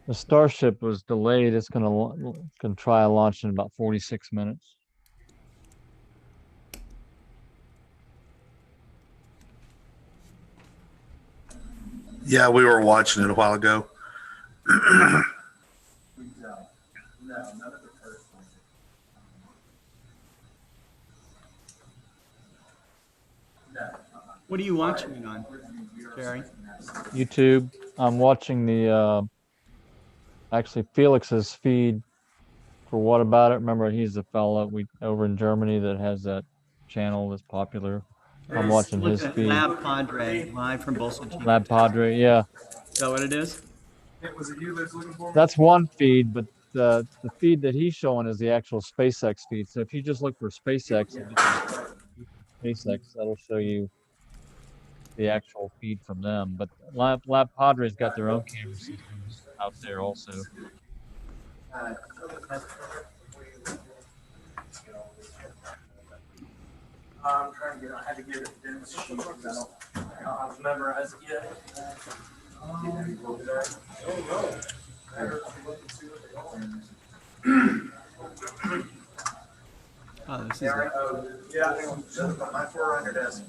The Starship was delayed. It's gonna try a launch in about 46 minutes. Yeah, we were watching it a while ago. What are you watching it on, Jerry? YouTube. I'm watching the actually Felix's feed for What About It. Remember, he's the fella we over in Germany that has that channel that's popular. I'm watching Look his at feed. Lab Padre live from Bolsa Chica. Lab Padre, yeah. Is that what it is? That's one feed, but the feed that he's showing is the actual SpaceX feed. So if you just look for SpaceX and SpaceX, that'll show you the actual feed from them. But Lab Padre's got their own camera systems out there also. I'm trying to get. I had to give it Dennis sheet because I don't memorize it yet. Oh, this is Yeah, my 400 desk.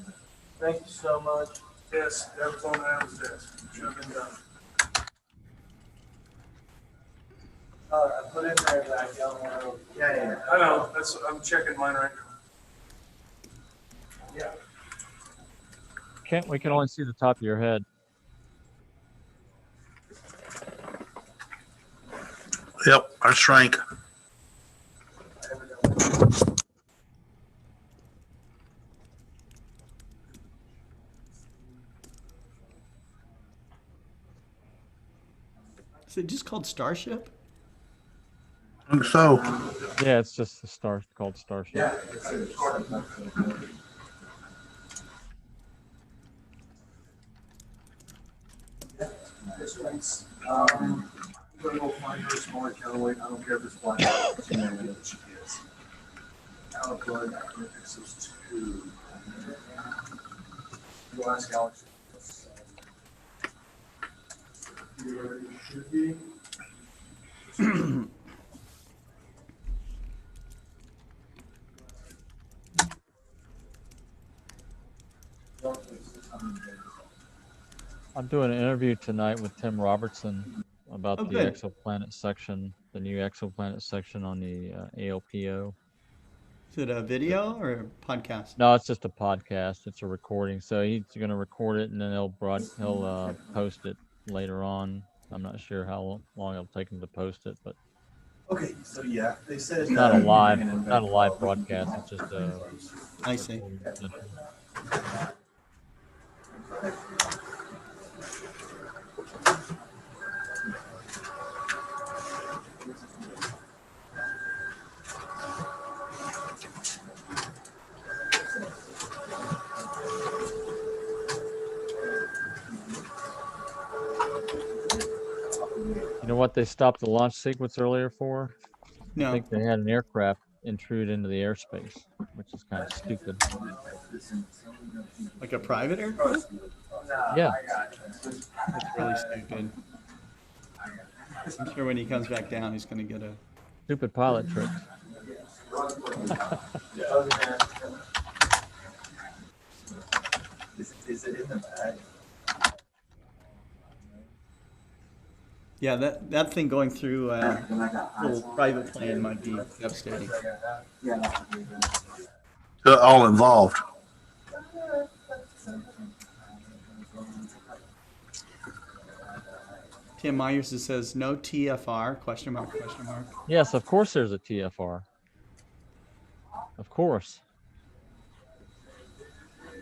Thank you so much. Yes, that was on Adam's desk. Should have been done. I put in there that yellow one. Yeah. I know. I'm checking mine right now. Yeah. We can only see the top of your head. Yep, I shrank. Is it just called Starship? I think so. Yeah, it's just a star called Starship. Yeah. I'm gonna go find her a smaller counterweight. I don't care if it's black. She knows what she is. Out of blood, this is 2. Go ask Alex. Should be. I'm doing an interview tonight with Tim Robertson about the good. exoplanet section, the new exoplanet section on the ALPO. Is it a video or a podcast? No, it's just a podcast. It's a recording. So he's going to record it and then he'll post it later on. I'm not sure how long it'll take him to post it, but Okay, so yeah, they said it's not a live broadcast. It's just a. I see. You know what they stopped the launch sequence earlier for? I No. think they had an aircraft intrude into the airspace, which is kind of stupid. Like a private airplane? Yeah. That's really stupid. I'm sure when he comes back down, he's going to get a. Stupid pilot trick. Is it in the bag? Yeah, that thing going through a little private plane might be devastating. They're all involved. Tim Myers says no TFR? Question mark? Yes, of course there's a TFR. Of course.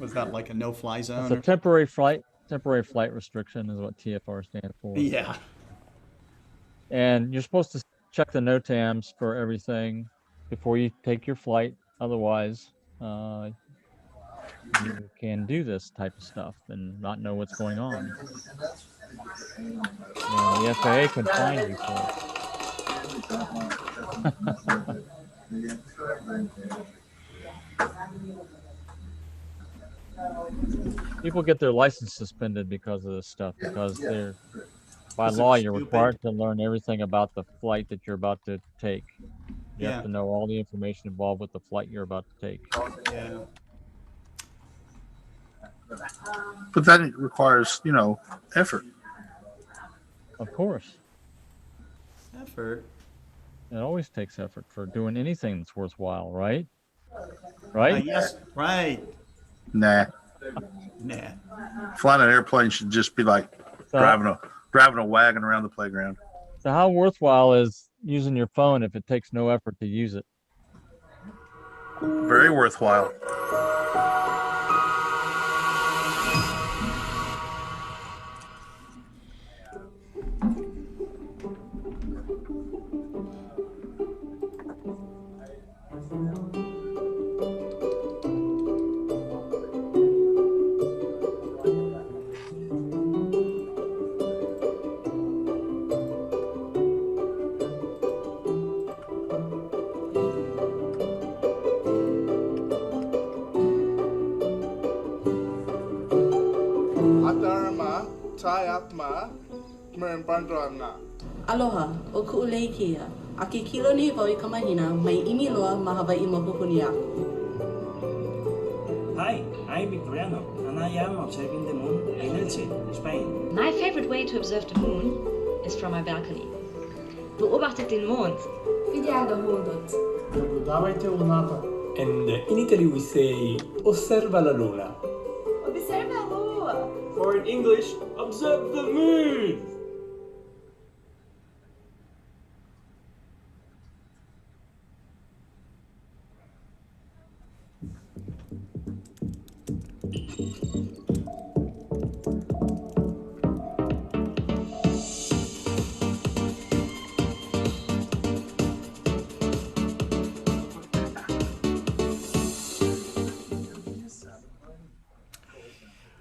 Was that like a no-fly zone? It's a temporary flight restriction is what TFR stands for. Yeah. And you're supposed to check the NOTAMs for everything before you take your flight. Otherwise, you can do this type of stuff and not know what's going on. And the FAA can find you for it. People get their license suspended because of this stuff, because they're By Because they're law, you're stupid. required to learn everything about the flight that you're about to take. You Yeah. have to know all the information involved with the flight you're about to take. Yeah. But that requires, effort. Of course, Effort. it always takes effort for doing anything that's worthwhile, right? Right? Yes. Right. Nah. Nah. Flying an airplane should just be like So, driving a wagon around the playground. so how worthwhile is using your phone if it takes no effort to use it? Very worthwhile. Atarama, Tayatma, Merenbandramna. Aloha, o ku'ulei kia. A ke kilo ni wau I kamahina, mai imi loa ma Hawaii mapuhuni aku. Hi, I'm Victoriano, and I am observing the moon in Elche, Spain. My favorite way to observe the moon is from my balcony. Beobachtet den Mond. And in Italy we say osserva la luna. Or in English, observe the moon.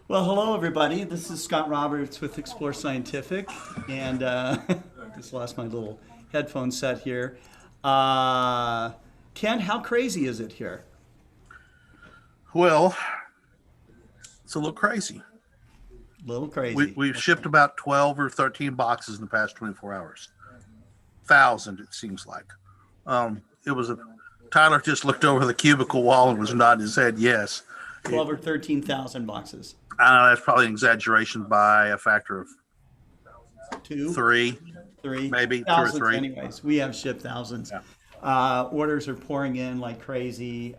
Well, hello everybody. This is Scott Roberts with Explore Scientific, and just lost my little headphone set here. Ken, how crazy is it here? Well, it's a little crazy. A little crazy. We've shipped about 12 or 13 boxes in the past 24 hours. 1,000, it seems like. Tyler just looked over the cubicle wall and was nodding his head yes. 12 or 13,000 boxes. I don't know, that's probably an exaggeration by a factor of Two? three, maybe Thousands, 2 or 3. anyways, we have shipped thousands. Yeah. Orders are pouring in like crazy.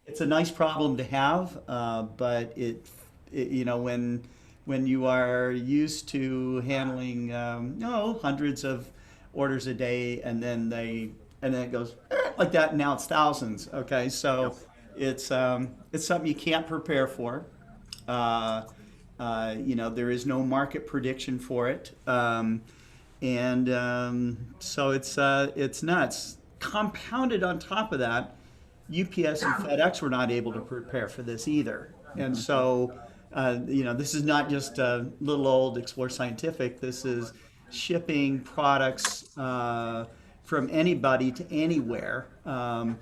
It's a nice problem to have, but it when you are used to handling hundreds of orders a day, and then it goes like that, and now it's thousands. Okay, so it's something you can't prepare for. There is no market prediction for it, so it's nuts. Compounded on top of that, UPS and FedEx were not able to prepare for this either, and so this is not just a little old Explore Scientific. This is shipping products from anybody to anywhere, so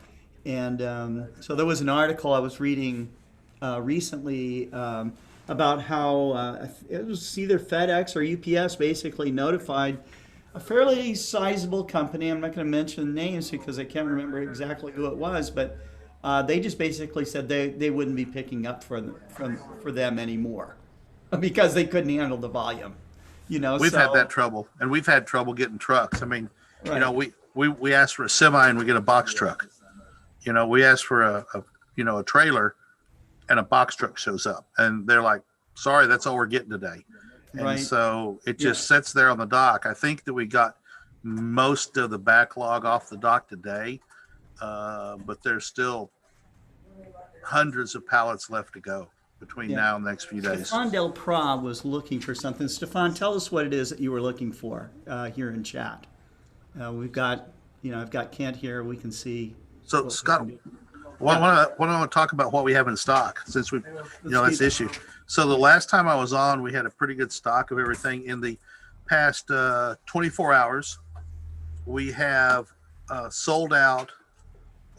there was an article I was reading recently about how it was either FedEx or UPS basically notified a fairly sizable company. I'm not going to mention names because I can't remember exactly who it was, but they just basically said they wouldn't be picking up for them anymore because they couldn't handle the volume. We've had that trouble, and we've had trouble getting trucks. I mean, Right. we asked for a semi and we get a box truck. We asked for a trailer, and a box truck shows up, and they're like, sorry, that's all we're getting today. And Right. so it just sits there on the dock. I think that we got most of the backlog off the dock today, but there's still hundreds of pallets left to go between now and the next few days. Stefan Del Pra was looking for something. Stefan, tell us what it is that you were looking for here in chat. We've got, I've got Kent here. We can see. So Scott, I want to talk about what we have in stock, since we, that's the issue. So the last time I was on, we had a pretty good stock of everything. In the past 24 hours, we have sold out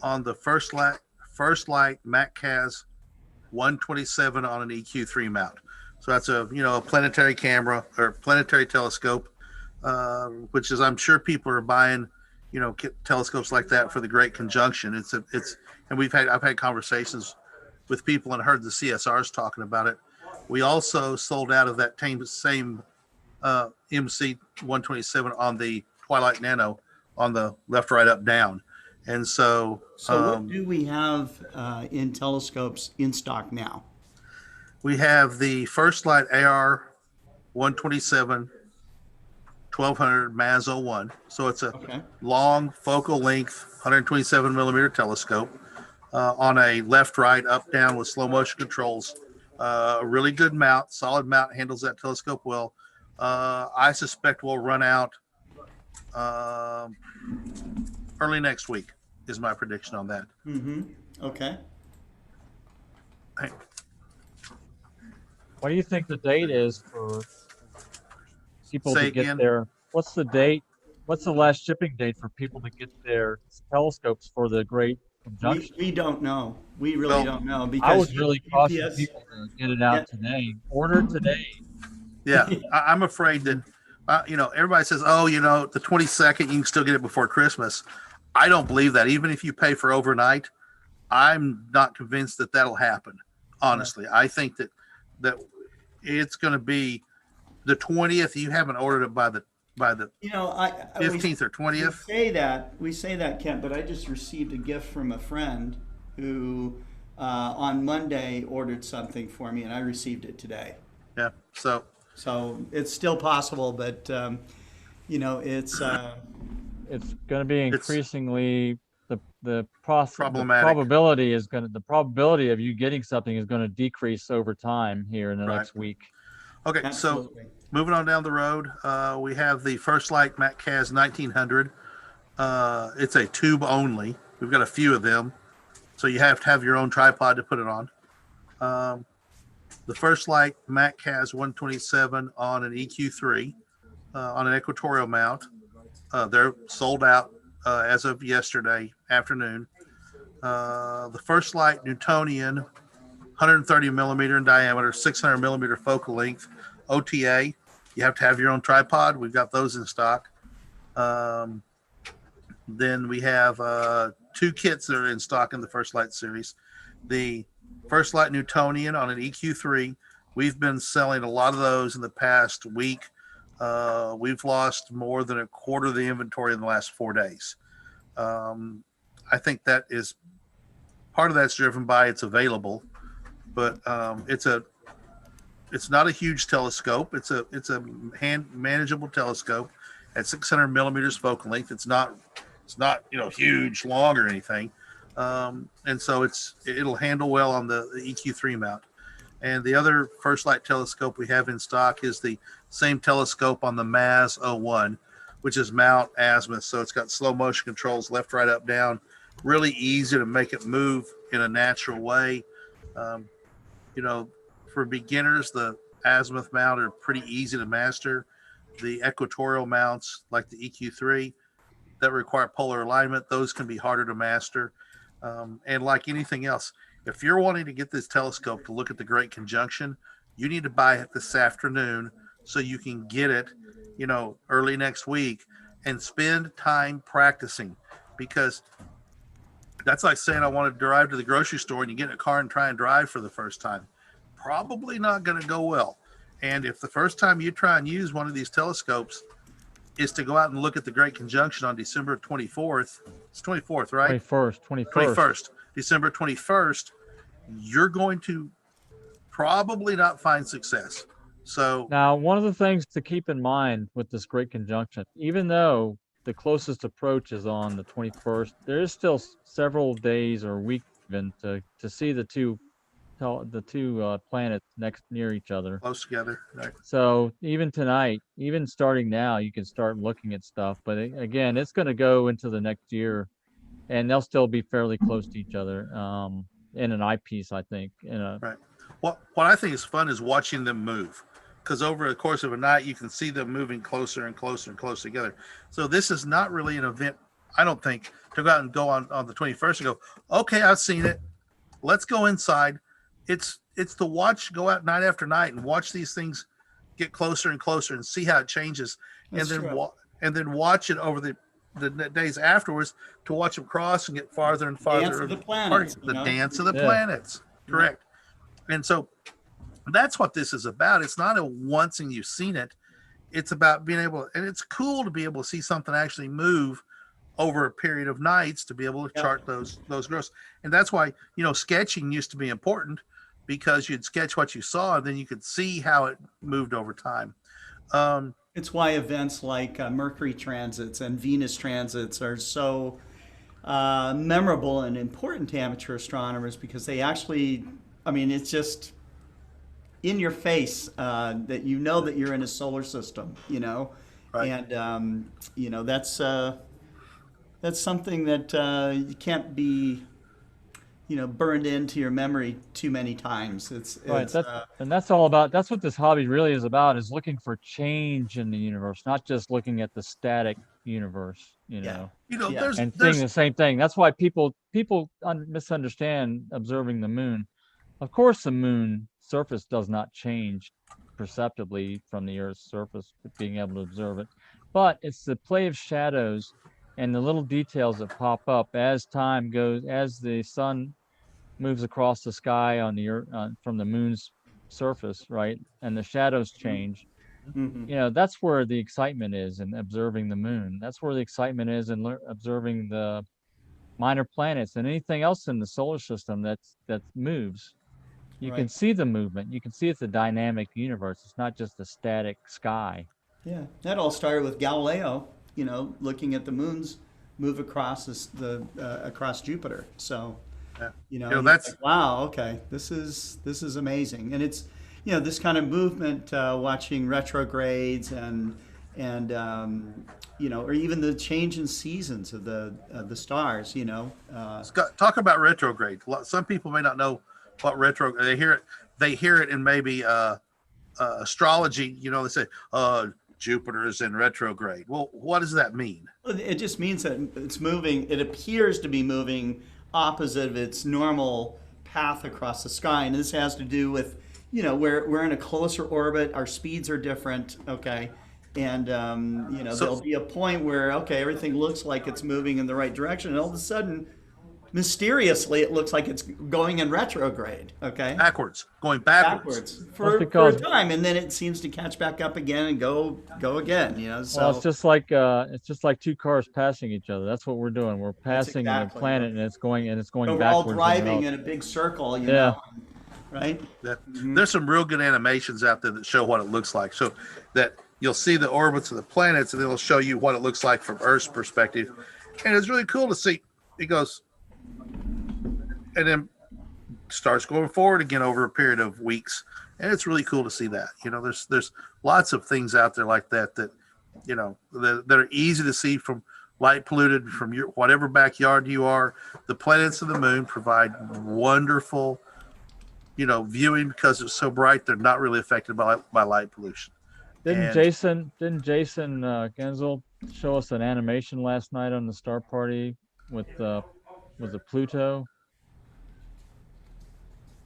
on the First Light MacCaz 127 on an EQ3 mount. So that's a planetary camera or planetary telescope which is I'm sure people are buying, telescopes like that for the Great Conjunction. And I've had conversations with people and heard the CSRs talking about it. We also sold out of that same MC 127 on the Twilight Nano on the left, right, up, down. And so, what do we have in telescopes in stock now? we have the First Light AR 127 1200 MAZ 01. So it's a long focal length 127 millimeter telescope on a left, right, up, down with slow motion controls. A really good mount, solid mount, handles that telescope well. I suspect we'll run out early next week is my prediction on that. Okay. What do you think the date is for people Say to get again? their? What's the date? What's the last shipping date for people to get their telescopes for the Great Conjunction? We don't know. We really don't know, because I would really caution UPS people to get it out today. Order it today. Yeah, I'm afraid that, everybody says, oh, the 22nd, you can still get it before Christmas. I don't believe that. Even if you pay for overnight, I'm not convinced that that'll happen. Honestly, I think that it's going to be the 20th. You haven't ordered it by the 15th or 20th. We say that, Kent, but I just received a gift from a friend who on Monday ordered something for me, and I received it today. Yeah. So it's still possible, but it's going to be increasingly the problematic. The probability of you getting something is going to decrease over time here in the next week. Okay, Absolutely. so moving on down the road, we have the First Light MacCaz 1900. It's a tube only. We've got a few of them, so you have to have your own tripod to put it on. The First Light MacCaz 127 on an EQ3 on an equatorial mount. They're sold out as of yesterday afternoon. The First Light Newtonian, 130 millimeter in diameter, 600 millimeter focal length, OTA. You have to have your own tripod. We've got those in stock. Then we have two kits that are in stock in the First Light series. The First Light Newtonian on an EQ3. We've been selling a lot of those in the past week. We've lost more than a quarter of the inventory in the last 4 days. I think that is part of that's driven by it's available, but it's not a huge telescope. It's a hand manageable telescope at 600 millimeters focal length. It's not huge, long or anything. And so it'll handle well on the EQ3 mount. And the other First Light telescope we have in stock is the same telescope on the MAZ 01, which is Mount Azimuth. So it's got slow motion controls, left, right, up, down. Really easy to make it move in a natural way. For beginners, the Azimuth mount are pretty easy to master. The equatorial mounts, like the EQ3, that require polar alignment, those can be harder to master. And like anything else, if you're wanting to get this telescope to look at the Great Conjunction, you need to buy it this afternoon so you can get it, early next week and spend time practicing, because that's like saying I want to drive to the grocery store and you get in a car and try and drive for the first time. Probably not going to go well. And if the first time you try and use one of these telescopes is to go out and look at the Great Conjunction on December 24th, it's 24th, right? 21st. December 21st, you're going to probably not find success. So now, one of the things to keep in mind with this Great Conjunction, even though the closest approach is on the 21st, there is still several days or weeks even to see the two planets near each other, close together. Right. So even tonight, even starting now, you can start looking at stuff. But again, it's going to go into the next year, and they'll still be fairly close to each other in an eyepiece, I think. Right. What I think is fun is watching them move, because over the course of a night, you can see them moving closer and closer and closer together. So this is not really an event, I don't think, to go out and go on the 21st and go, okay, I've seen it. Let's go inside. It's to watch, go out night after night and watch these things get closer and closer and see how it changes, That's and then true. and then watch it over the days afterwards to watch them cross and get farther and farther. Dance of the planets, The you know? dance of the Yeah. planets. Correct. And so that's what this is about. It's not a once and you've seen it. It's about being able, and it's cool to be able to see something actually move over a period of nights to be able to chart those growths. And that's why, sketching used to be important, because you'd sketch what you saw and then you could see how it moved over time. It's why events like Mercury transits and Venus transits are so memorable and important to amateur astronomers, because they actually, it's just in your face that you know that you're in a solar system, Right. and that's something that you can't be burned into your memory too many times. Right. That's all about. That's what this hobby really is about, is looking for change in the universe, not just looking at the static universe. Yeah. There's And seeing the same thing. That's why people misunderstand observing the moon. Of course, the moon surface does not change perceptibly from the Earth's surface, being able to observe it, but it's the play of shadows and the little details that pop up as time goes, as the sun moves across the sky on the Earth, from the moon's surface, right? And the shadows change. Mhm. That's where the excitement is in observing the moon. That's where the excitement is in observing the minor planets and anything else in the solar system that moves. You can Right. see the movement. You can see it's a dynamic universe. It's not just a static sky. Yeah, that all started with Galileo, looking at the moons move across across Jupiter. So, he's that's like, wow, okay, this is amazing, and it's this kind of movement, watching retrogrades and or even the change in seasons of the stars. Scott, talk about retrograde. Some people may not know what retrograde. They hear it in maybe astrology. They say Jupiter is in retrograde. Well, what does that mean? It just means that it's moving. It appears to be moving opposite of its normal path across the sky, and this has to do with we're in a closer orbit. Our speeds are different. Okay. And there'll be a point where everything looks like it's moving in the right direction, and all of a sudden, mysteriously, it looks like it's going in retrograde. Okay, going backwards for a time, and then it seems to catch back up again and go again. So well, it's just like two cars passing each other. That's what we're doing. We're passing the planet, and it's going so we're backwards. all driving in a big circle. Right. There's some real good animations out there that show what it looks like. So that you'll see the orbits of the planets, and it'll show you what it looks like from Earth's perspective. And it's really cool to see. It goes, and then starts going forward again over a period of weeks. And it's really cool to see that. There's lots of things out there like that that are easy to see from light polluted from your whatever backyard you are. The planets of the moon provide wonderful viewing, because it's so bright. They're not really affected by light pollution. Didn't Jason Genzel show us an animation last night on the Star Party with was it Pluto?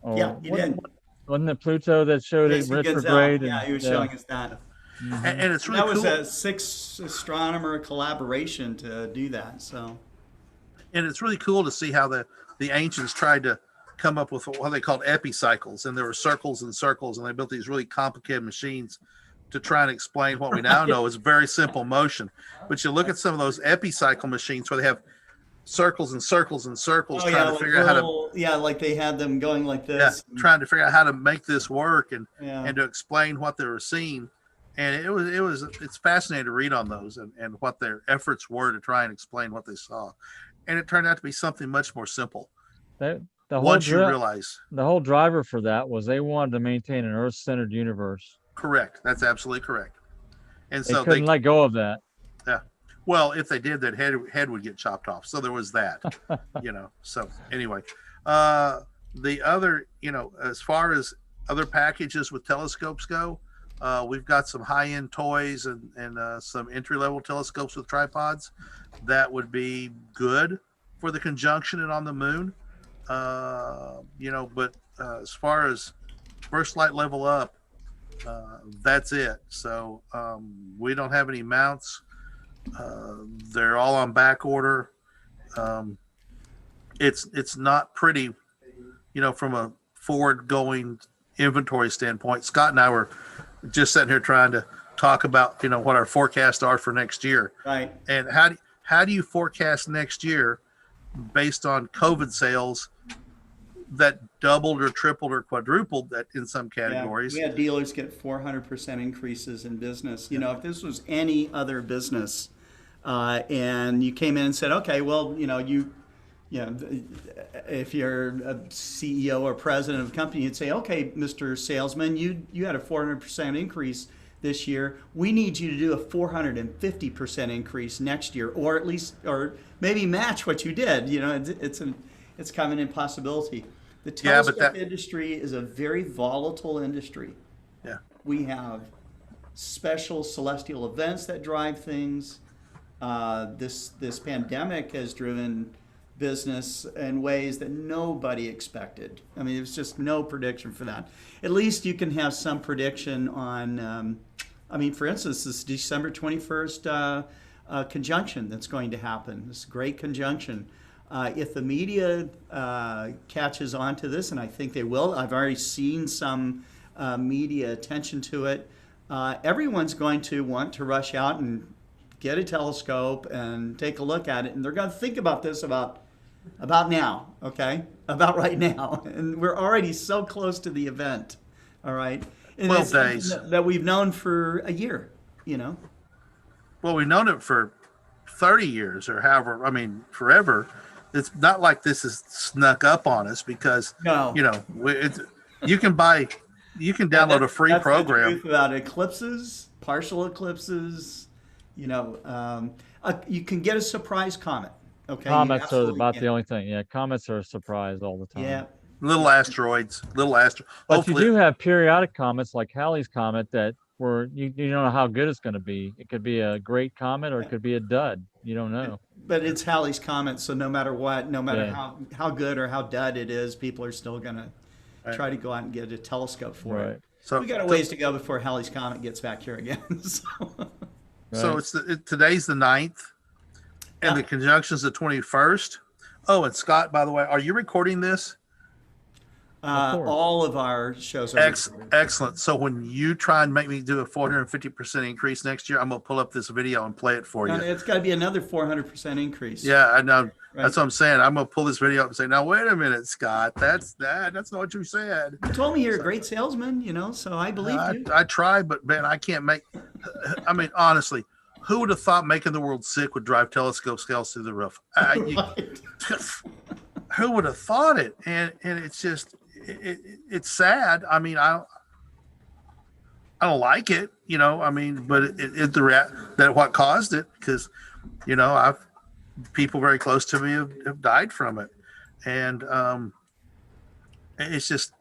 Yeah, he did. Wasn't it Pluto that showed it retrograde? Yeah, he was showing us that. And it's really cool. That was a 6 astronomer collaboration to do that. So, and it's really cool to see how the ancients tried to come up with what they called epicycles, and there were circles and circles, and they built these really complicated machines to try and explain what we now know is very simple motion. But you look at some of those epicycle machines where they have circles and circles and circles, trying to figure out how to like they had them going like this. Yeah, trying to figure out how to make this work and to explain what they were seeing. And it's fascinating to read on those and what their efforts were to try and explain what they saw. And it turned out to be something much more simple. Once you realize the whole driver for that was they wanted to maintain an Earth-centered universe. Correct. That's absolutely correct. And so they couldn't let go of that. Yeah. Well, if they did, that head would get chopped off. So there was that. So anyway, the other, as far as other packages with telescopes go, we've got some high-end toys and some entry-level telescopes with tripods that would be good for the conjunction and on the moon. But as far as first light level up, That's it. So we don't have any mounts. They're all on back order. It's not pretty, from a forward going inventory standpoint. Scott and I were just sitting here trying to talk about what our forecasts are for next year. Right. And how do you forecast next year based on COVID sales that doubled or tripled or quadrupled that in some categories? Yeah, we had dealers get 400% increases in business. If this was any other business, and you came in and said, okay, well, if you're a CEO or president of a company, you'd say, okay, Mr. Salesman, you had a 400% increase this year. We need you to do a 450% increase next year, or at least, or maybe match what you did. It's kind of an impossibility. The telescope industry is a very volatile industry. Yeah. We have special celestial events that drive things. This pandemic has driven business in ways that nobody expected. I mean, there's just no prediction for that. At least you can have some prediction on, for instance, this December 21st conjunction that's going to happen, this great conjunction. If the media catches on to this, and I think they will, I've already seen some media attention to it, everyone's going to want to rush out and get a telescope and take a look at it. And they're going to think about this about now, okay? About right now. And we're already so close to the event, all right? And 12 days. That we've known for a year, Well, we've known it for 30 years or however, forever. It's not like this is snuck up on us because, no. You can download a free program. The truth about eclipses, partial eclipses, you can get a surprise comet. Okay. Comets are about the only thing. Yeah, comets are a surprise all the time. Yeah. Little asteroids. But hopefully, you do have periodic comets like Halley's Comet that you don't know how good it's going to be. It could be a great comet or it could be a dud. You don't know. But it's Halley's Comet, so no matter what, no matter how good or how dud it is, people are still going to try to go out and get a telescope for it. So we got a ways to go before Halley's Comet gets back here again. So today's the 9th, and the conjunction's the 21st. Oh, and Scott, by the way, are you recording this? All of our shows are excellent. So when you try and make me do a 450% increase next year, I'm going to pull up this video and play it for you. It's got to be another 400% increase. Yeah, I know. Right. That's what I'm saying. I'm going to pull this video up and say, now, wait a minute, Scott. That's not what you said. You told me you're a great salesman, so I believe you. I try, but, man, I can't make – honestly, who would have thought making the world sick would drive telescope scales through the roof? Who would have thought it? And it's just – it's sad. I don't like it, but that what caused it, because, people very close to me have died from it. And it just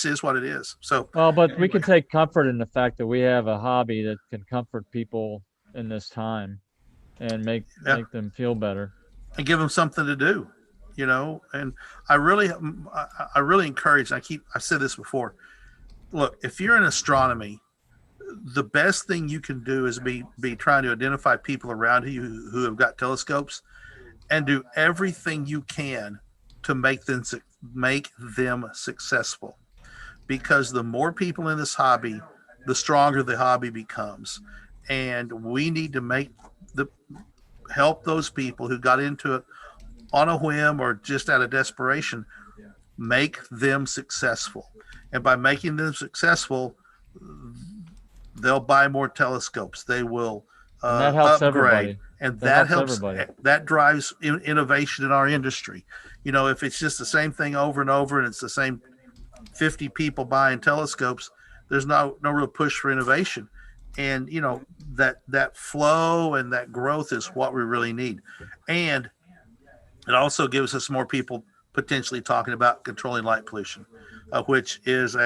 is what it is. So, but we can take comfort in the fact that we have a hobby that can comfort people in this time and make them feel better and give them something to do. And I really encourage, I've said this before, look, if you're in astronomy, the best thing you can do is be trying to identify people around you who have got telescopes and do everything you can to make them successful. Because the more people in this hobby, the stronger the hobby becomes. And we need to help those people who got into it on a whim or just out of desperation, make them successful. And by making them successful, they'll buy more telescopes. They will that helps upgrade. Everybody. And that helps that drives innovation in our industry. If it's just the same thing over and over and it's the same 50 people buying telescopes, there's no real push for innovation. And, that flow and that growth is what we really need. And it also gives us more people potentially talking about controlling light pollution, which is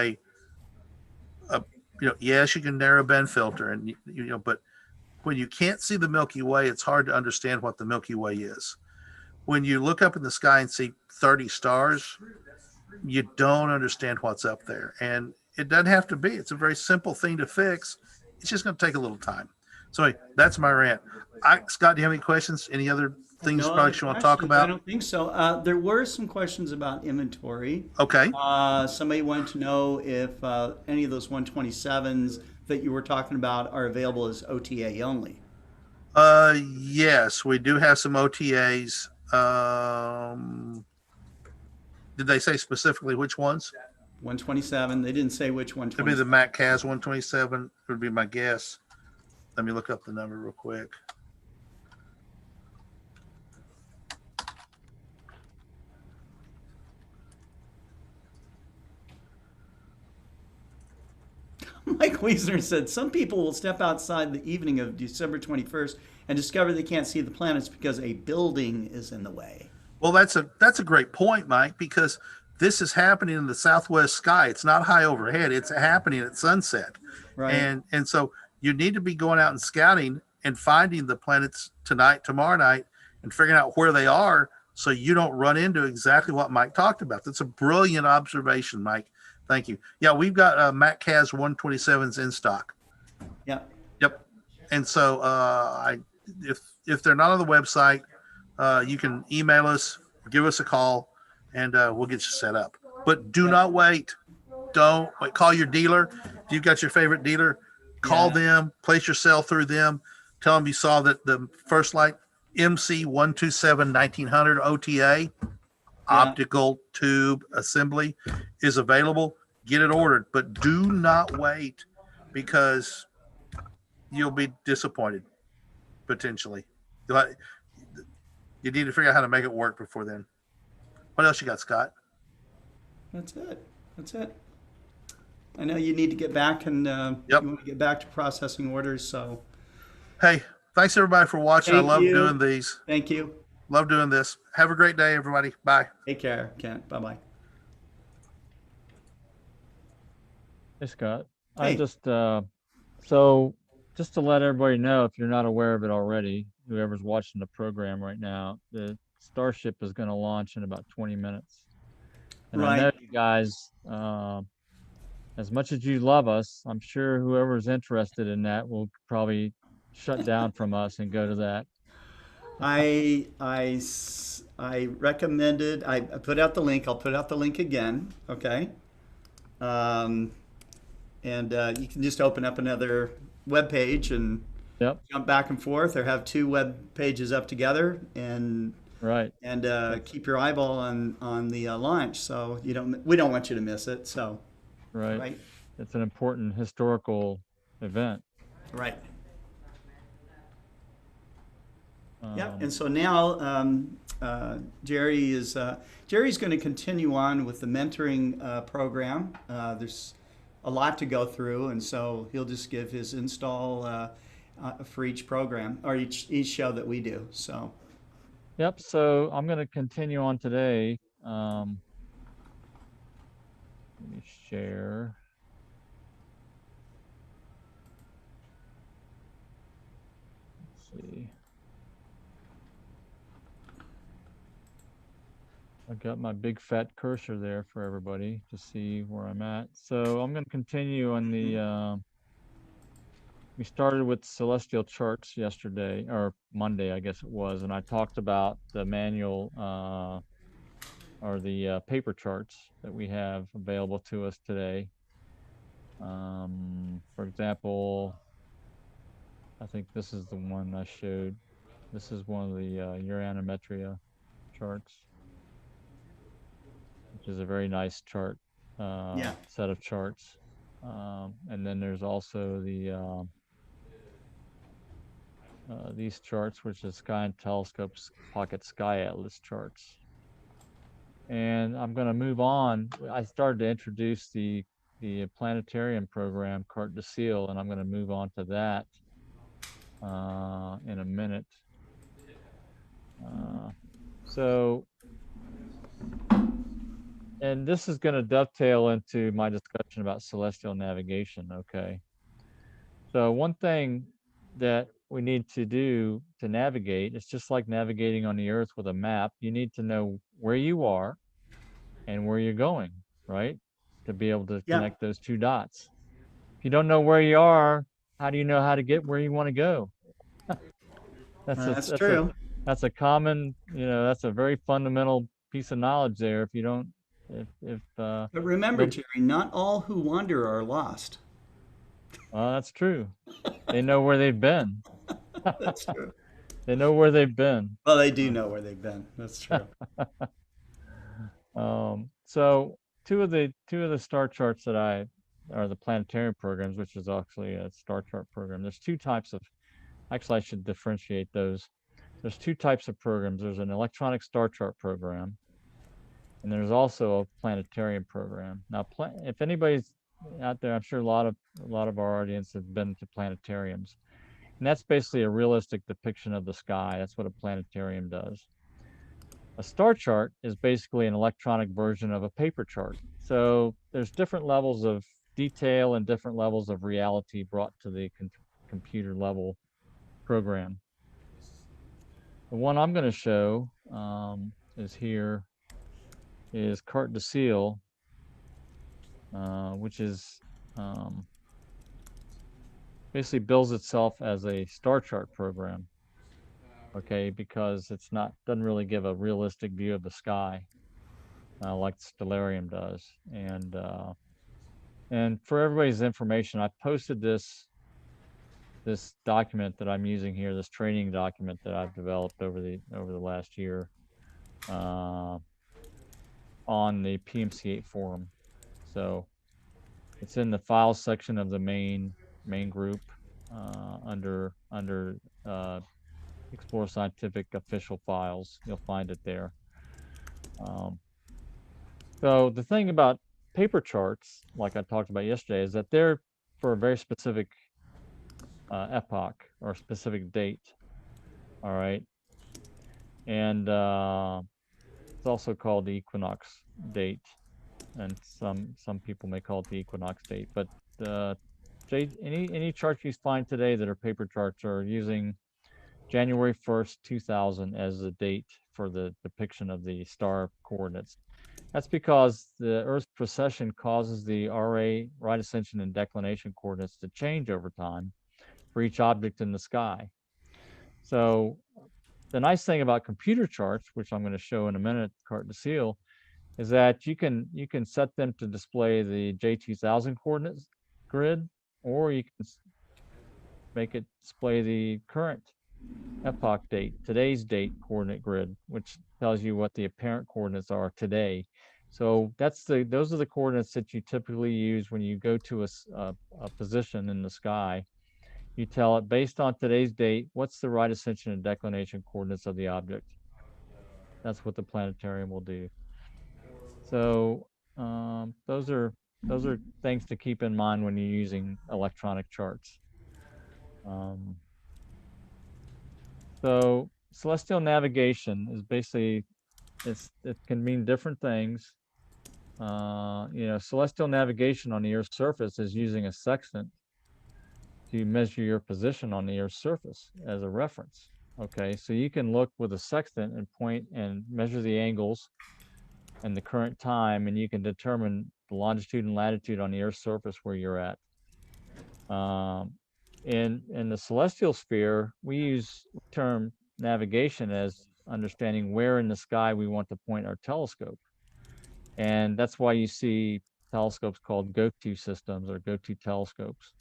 yes, you can narrow band filter, and but when you can't see the Milky Way, it's hard to understand what the Milky Way is. When you look up in the sky and see 30 stars, you don't understand what's up there, and It doesn't have to be. It's a very simple thing to fix. It's just going to take a little time. So anyway, that's my rant. Scott, do you have any questions? Any other things No products other you want to talk questions? I about? don't think so. There were some questions about inventory. Okay. Somebody wanted to know if any of those 127s that you were talking about are available as OTA only. Yes, we do have some OTAs. Did they say specifically which ones? 127. They didn't say which It'd be 127. the Mac Cas 127 would be my guess. Let me look up the number real quick. Mike Wiesner said, some people will step outside the evening of December 21st and discover they can't see the planets because a building is in the way. Well, that's a great point, Mike, because this is happening in the southwest sky. It's not high overhead. It's happening at sunset. Right. And so you need to be going out and scouting and finding the planets tonight, tomorrow night, and figuring out where they are so you don't run into exactly what Mike talked about. That's a brilliant observation, Mike. Thank you. Yeah, we've got Mac Cas 127s in stock. Yeah. Yep. And so if they're not on the website, you can email us, give us a call, and we'll get you set up. But do not wait. Don't wait. Call your dealer. If you've got your favorite dealer, call them, place your sale through them. Tell them you saw that the First Light MC 127 1900 OTA, optical tube assembly, is available. Get it ordered, but do not wait because you'll be disappointed potentially. You need to figure out how to make it work before then. What else you got, Scott? That's it. That's it. I know you need to get back and you want to get back to processing orders. So, hey, thanks everybody for watching. Thank I love you. doing these. Thank you. Love doing this. Have a great day, everybody. Bye. Take care, Kent. Bye bye. Hey, Scott. Hey. I just so just to let everybody know, if you're not aware of it already, whoever's watching the program right now, the Starship is going to launch in about 20 minutes. And I know you guys, as much as you love us, I'm sure whoever's interested in that will probably shut down from us and go to that. I recommended, I put out the link. I'll put out the link again. Okay. And you can just open up another web page and jump back and forth, or have two web pages up together, and keep your eyeball on the launch, so we don't want you to miss it. So right, it's an important historical event. Right. Yeah, and so now Jerry's going to continue on with the mentoring program. There's a lot to go through, and so he'll just give his install for each program, or each show that we do. So. Yep. So I'm going to continue on today. Let me share. Let's see. I've got my big fat cursor there for everybody to see where I'm at. So I'm going to continue on the, we started with celestial charts yesterday, or Monday, I guess it was, and I talked about the manual or the paper charts that we have available to us today. For example, I think this is the one I showed. This is one of the Uranometria charts, which is a very nice chart, set of charts. And then there's also the these charts, which is Sky and Telescope's Pocket Sky Atlas charts. And I'm going to move on. I started to introduce the planetarium program, Carte de Ciel, and I'm going to move on to that in a minute. And this is going to dovetail into my discussion about celestial navigation, okay? So one thing that we need to do to navigate, it's just like navigating on the Earth with a map. You need to know where you are and where you're going, right? to be able to Yeah. connect those two dots. If you don't know where you are, how do you know how to get where you want to go? That's true. That's a common, that's a very fundamental piece of knowledge there. If you don't, if But remember, Jerry, not all who wander are lost. well, that's true. They know where they've been. That's true. They know where they've been. Well, they do know where they've been. That's true. So two of the star charts that are the planetarium programs, which is actually a star chart program. There's two types of, actually I should differentiate those. There's two types of programs. There's an electronic star chart program, and there's also a planetarium program. Now, if anybody's out there, I'm sure a lot of our audience have been to planetariums, and that's basically a realistic depiction of the sky. That's what a planetarium does. A star chart is basically an electronic version of a paper chart. So there's different levels of detail and different levels of reality brought to the computer level program. The one I'm going to show is Carte de Ciel, which is basically bills itself as a star chart program. Okay, because doesn't really give a realistic view of the sky like Stellarium does. And for everybody's information, I posted this document that I'm using here, this training document that I've developed over the last year on the PMC8 forum. So it's in the files section of the main group under Explore Scientific official files. You'll find it there. So the thing about paper charts, like I talked about yesterday, is that they're for a very specific epoch or specific date. All right. And it's also called the equinox date. And some people may call it the equinox date. But any charts you find today that are paper charts are using January 1st, 2000 as the date for the depiction of the star coordinates. That's because the Earth's precession causes the RA, right ascension and declination coordinates to change over time for each object in the sky. So the nice thing about computer charts, which I'm going to show in a minute, Carte de Ciel, is that you can set them to display the J2000 coordinates grid, or you can make it display the current epoch date, today's date coordinate grid, which tells you what the apparent coordinates are today. So those are the coordinates that you typically use when you go to a position in the sky. You tell it, based on today's date, what's the right ascension and declination coordinates of the object. That's what the planetarium will do. So those are things to keep in mind when you're using electronic charts. So celestial navigation is basically, it can mean different things. Celestial navigation on the Earth's surface is using a sextant to measure your position on the Earth's surface as a reference. Okay, so you can look with a sextant and point and measure the angles and the current time, and you can determine the longitude and latitude on the Earth's surface where you're at. In the celestial sphere, we use the term navigation as understanding where in the sky we want to point our telescope. And that's why you see telescopes called go-to systems or go-to telescopes,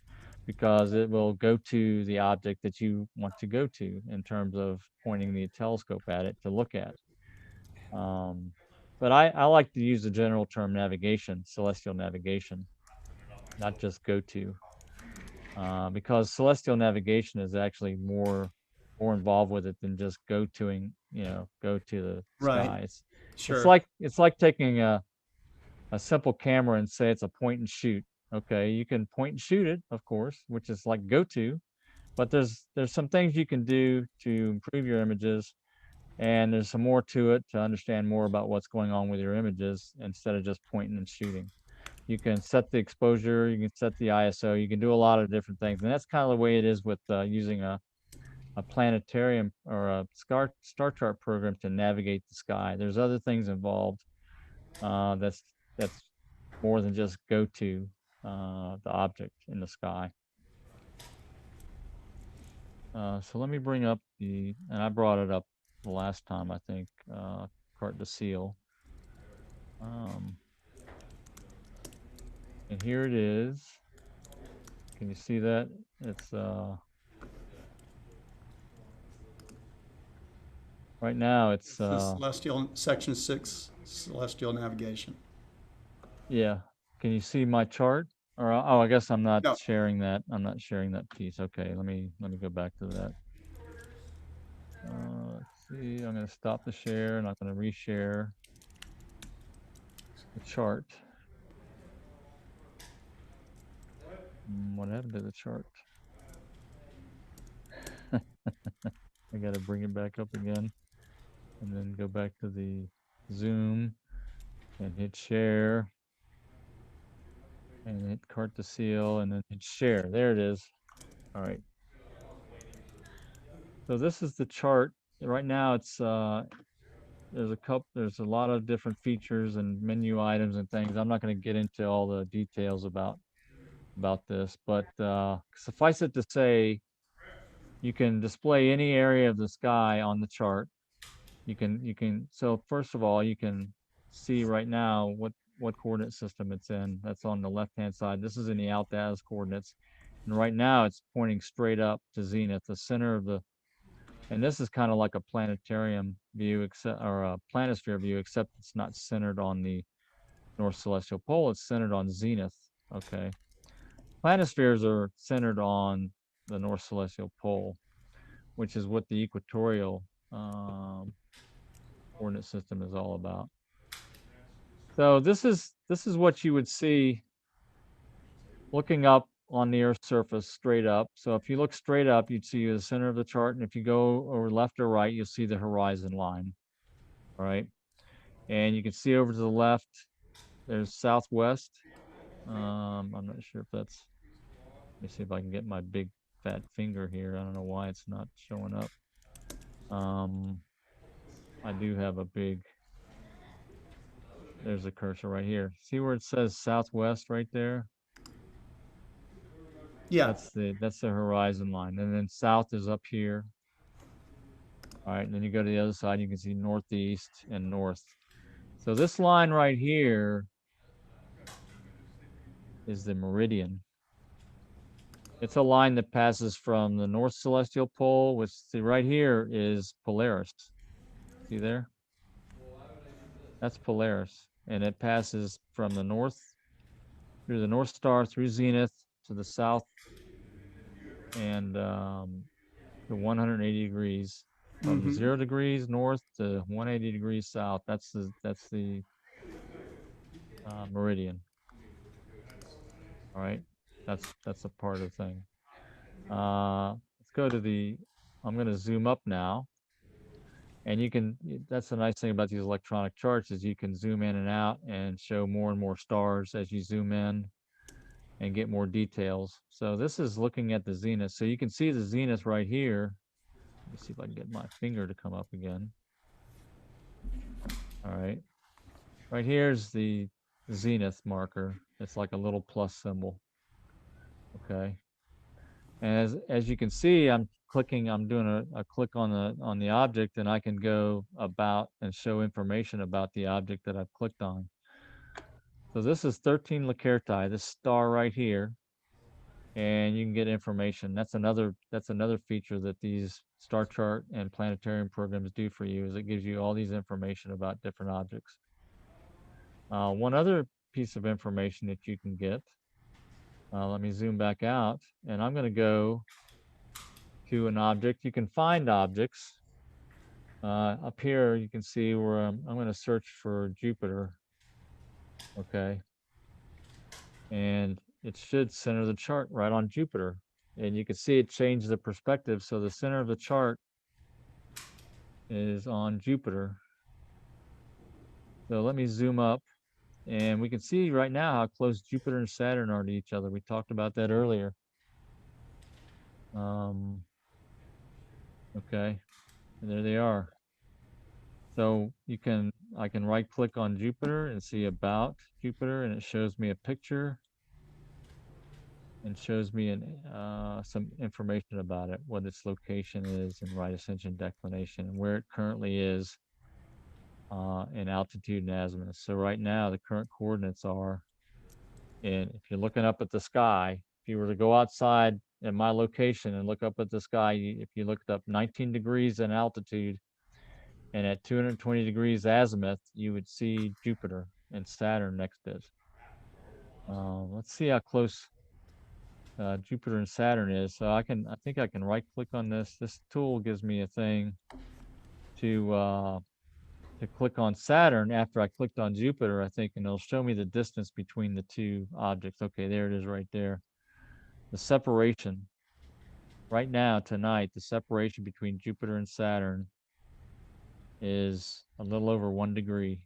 because it will go to the object that you want to go to in terms of pointing the telescope at it to look at. But I like to use the general term navigation, celestial navigation, not just go to. Because celestial navigation is actually more involved with it than just go to the sky. It's like taking a simple camera and say it's a point and shoot. Okay, you can point and shoot it, of course, which is like go to, but there's some things you can do to improve your images, and there's some more to it to understand more about what's going on with your images instead of just pointing and shooting. You can set the exposure, you can set the ISO, you can do a lot of different things. And that's kind of the way it is with using a planetarium or a star chart program to navigate the sky. There's other things involved that's more than just go to the object in the sky. So let me bring up and I brought it up the last time, I think, carte de seal. And here it is. Can you see that? It's right now it's This is Celestial Section 6, Celestial Navigation. yeah. Can you see my chart? Or oh, I guess I'm not No. sharing that. I'm not sharing that piece. Okay, let me go back to that. Let's see. I'm going to stop the share and I'm going to reshare the chart. What happened to the chart? I got to bring it back up again and then go back to the Zoom and hit share and hit carte de seal and then hit share. There it is. All right. So this is the chart. Right now it's there's a lot of different features and menu items and things. I'm not going to get into all the details about this, but suffice it to say, you can display any area of the sky on the chart. So first of all, you can see right now what coordinate system it's in. That's on the left hand side. This is in the Altaz coordinates, and right now it's pointing straight up to Zenith, the center of the. And this is kind of like a planetarium view, or a planisphere view, except it's not centered on the North Celestial Pole. It's centered on Zenith. Okay. Planispheres are centered on the North Celestial Pole, which is what the equatorial coordinate system is all about. So this is what you would see looking up on the Earth's surface straight up. So if you look straight up, you'd see the center of the chart, and if you go over left or right, you'll see the horizon line. All right, and you can see over to the left, there's southwest. I'm not sure if that's. Let me see if I can get my big fat finger here. I don't know why it's not showing up. I do have a big. There's a cursor right here. See where it says southwest right there? Yeah. That's the horizon line. And then south is up here. All right, and then you go to the other side, you can see northeast and north. So this line right here is the meridian. It's a line that passes from the North Celestial Pole, which right here is Polaris. See there? That's Polaris. And it passes from the north through the North Star, through Zenith to the south, and to 180 degrees. From 0 degrees north to 180 degrees south. That's the meridian. All right, that's a part of the thing. Let's go to the. I'm going to zoom up now, and you can. That's the nice thing about these electronic charts is you can zoom in and out and show more and more stars as you zoom in, and get more details. So this is looking at the zenith. So you can see the zenith right here. Let me see if I can get my finger to come up again. All right. Right here's the zenith marker. It's like a little plus symbol. Okay. And as you can see, I'm doing a click on the object, and I can go about and show information about the object that I've clicked on. So this is 13 Lacerti, this star right here. And you can get information. That's another feature that these star chart and planetarium programs do for you, is it gives you all these information about different objects. One other piece of information that you can get, let me zoom back out, and I'm going to go to an object. You can find objects. Up here, you can see where I'm going to search for Jupiter. Okay. And it should center the chart right on Jupiter. And you can see it changed the perspective. So the center of the chart is on Jupiter. So let me zoom up, and we can see right now how close Jupiter and Saturn are to each other. We talked about that earlier. Okay, and there they are. So I can right click on Jupiter and see about Jupiter, and it shows me a picture and shows me some information about it, what its location is in right ascension declination, and where it currently is in altitude and azimuth. So right now the current coordinates are, and if you're looking up at the sky, if you were to go outside at my location and look up at the sky, if you looked up 19 degrees in altitude and at 220 degrees azimuth, you would see Jupiter and Saturn next to it. Let's see how close Jupiter and Saturn is. So I think I can right click on this. This tool gives me a thing to click on Saturn after I clicked on Jupiter, I think, and it'll show me the distance between the two objects. Okay, there it is right there. The separation right now, tonight, the separation between Jupiter and Saturn is a little over 1 degree.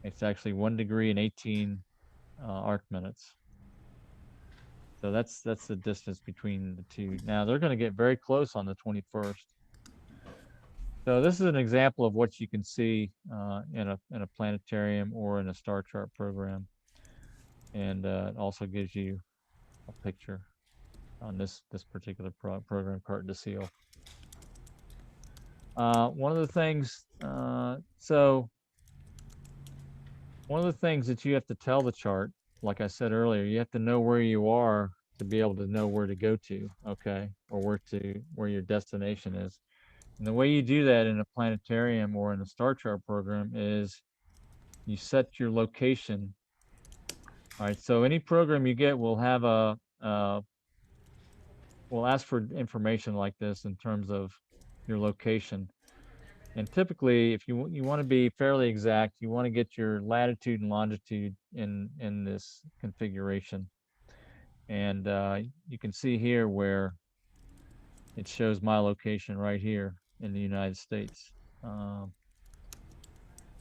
It's actually 1 degree and 18 arc minutes. So that's the distance between the two. Now they're going to get very close on the 21st. So this is an example of what you can see in a planetarium or in a star chart program, and it also gives you a picture on this particular program, Carte de Ciel. One of the things, one of the things that you have to tell the chart, like I said earlier, you have to know where you are to be able to know where to go to, okay, or where your destination is. And the way you do that in a planetarium or in a star chart program is you set your location. All right, so any program you get will have will ask for information like this in terms of your location. And typically, if you want to be fairly exact, you want to get your latitude and longitude in this configuration. And you can see here where it shows my location right here in the United States.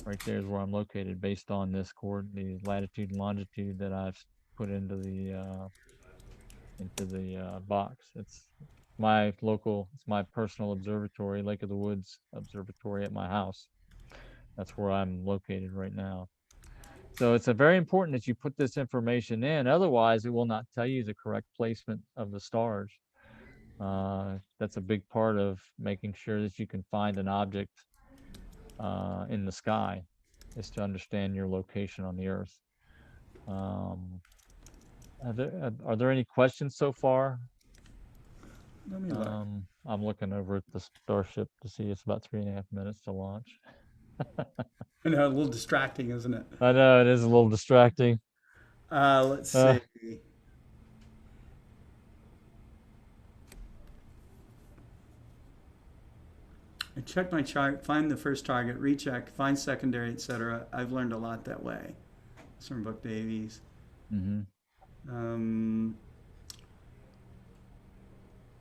Right there is where I'm located based on this the latitude and longitude that I've put into the box. It's my personal observatory, Lake of the Woods Observatory at my house. That's where I'm located right now. So it's very important that you put this information in. Otherwise, it will not tell you the correct placement of the stars. That's a big part of making sure that you can find an object in the sky, is to understand your location on the Earth. Are there any questions so far? Let me look. I'm looking over at the Starship to see it's about 3.5 minutes to launch. I know, a little distracting, isn't it? I know, it is a little distracting. Let's see. I check my chart, find the first target, recheck, find secondary, etc. I've learned a lot that way. It's from Book Davies.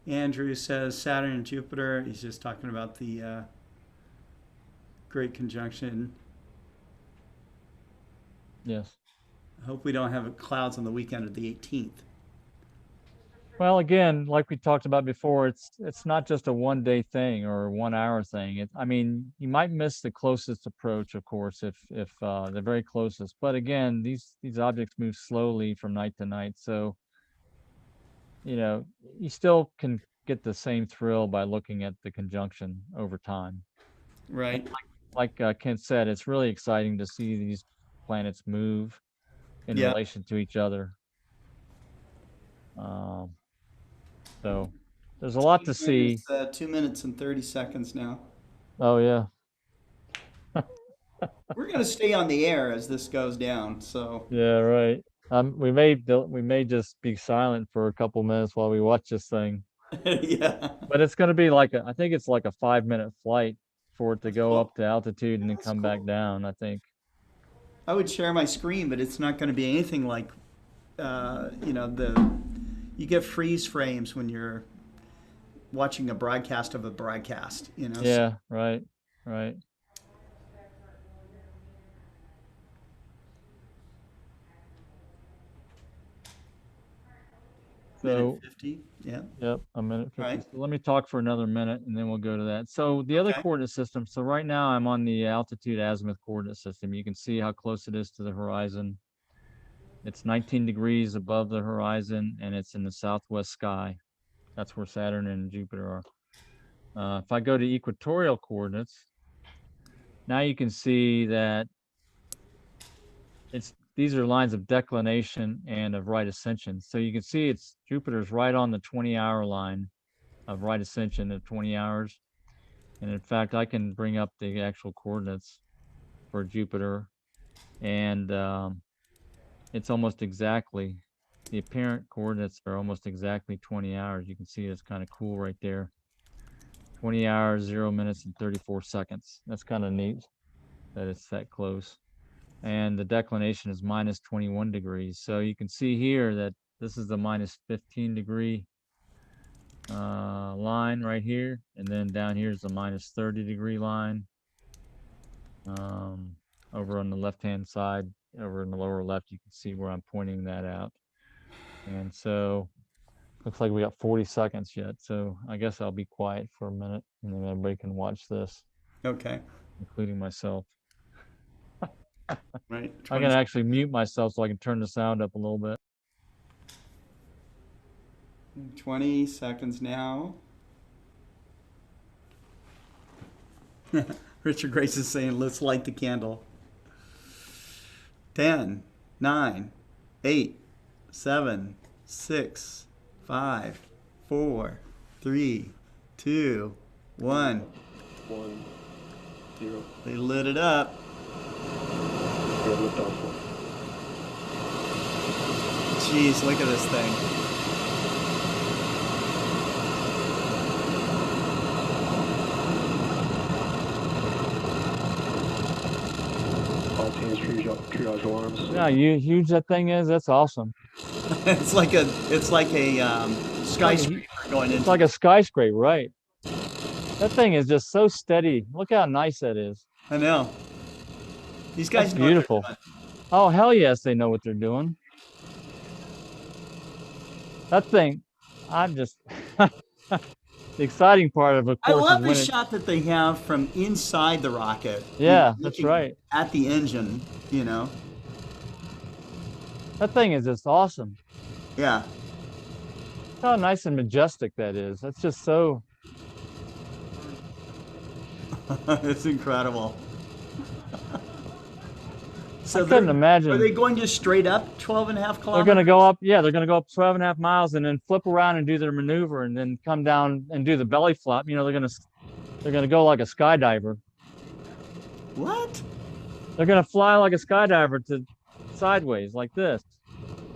Andrew says Saturn and Jupiter. He's just talking about the Great Conjunction. Yes. I hope we don't have clouds on the weekend of the 18th. Well, again, like we talked about before, it's not just a 1-day thing or a 1-hour thing. I mean, you might miss the closest approach, of course, if the very closest. But again, these objects move slowly from night to night, so you still can get the same thrill by looking at the conjunction over time. Right. Like Kent said, it's really exciting to see these planets move in relation to each other. So there's a lot to see. 2 minutes and 30 seconds now. Oh yeah. We're going to stay on the air as this goes down. So yeah, right. We may just be silent for a couple minutes while we watch this thing. Yeah. But it's going to be I think it's like a 5-minute flight for it to go up to altitude and then come back down, I think. I would share my screen, but it's not going to be anything like, you get freeze frames when you're watching a broadcast of a broadcast, Yeah, right. So, Minute 50. Yeah. yep, a minute 50. Right. So let me talk for another minute and then we'll go to that. So the other Okay. coordinate system. So right now I'm on the altitude azimuth coordinate system. You can see how close it is to the horizon. It's 19 degrees above the horizon and it's in the southwest sky. That's where Saturn and Jupiter are. If I go to equatorial coordinates, now you can see that these are lines of declination and of right ascension. So you can see Jupiter's right on the 20-hour line of right ascension at 20 hours. And in fact, I can bring up the actual coordinates for Jupiter, and it's almost exactly, the apparent coordinates are almost exactly 20 hours. You can see it's kind of cool right there. 20 hours, 0 minutes, and 34 seconds. That's kind of neat that it's that close. And the declination is minus 21 degrees. So you can see here that this is the minus 15 degree line right here. And then down here is the minus 30 degree line. Over on the left-hand side, over in the lower left, you can see where I'm pointing that out. And so looks like we got 40 seconds yet. So I guess I'll be quiet for a minute and then everybody can watch this. Okay. Including myself. Right. I can actually mute myself so I can turn the sound up a little bit. 20 seconds now. Richard Grace is saying, let's light the candle. 10, 9, 8, 7, 6, 5, 4, 3, 2, 1. 1, 0. They lit it up. We have liftoff. Jeez, look at this thing. All teams triage alarms. Yeah, huge that thing is. That's awesome. It's like a skyscraper going into. It's like a skyscraper, right? That thing is just so steady. Look how nice that is. I know. These guys That's beautiful. Oh, hell yes, they know what they're doing. That thing, I'm just the exciting part of it. I love the shot that they have from inside the rocket. Yeah, that's right. At the engine, you know. That thing is just awesome. Yeah. How nice and majestic that is. That's just so. It's incredible. So I couldn't imagine. Are they going just straight up 12 and a half kilometers? They're going to go up. Yeah, they're going to go up 12 and a half miles and then flip around and do their maneuver and then come down and do the belly flop. You know, they're going to go like a skydiver. What? They're going to fly like a skydiver to sideways like this,